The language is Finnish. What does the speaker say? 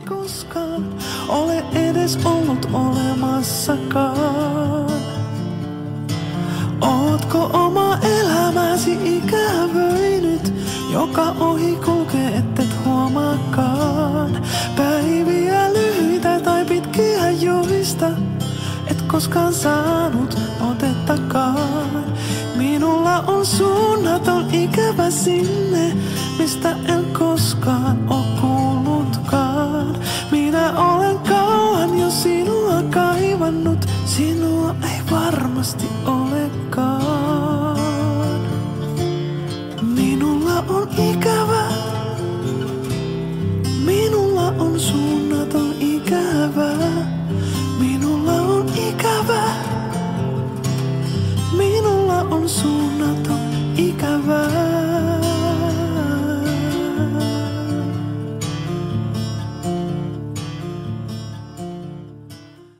koskaan ole edes ollut olemassakaan. Ootko oma elämäsi ikävöinyt, joka ohi kulkee ettet huomaakaan? Päiviä lyhyitä tai pitkiä joista et koskaan saanut otettakaan. Minulla on suunnaton ikävä sinne, mistä en koskaan oo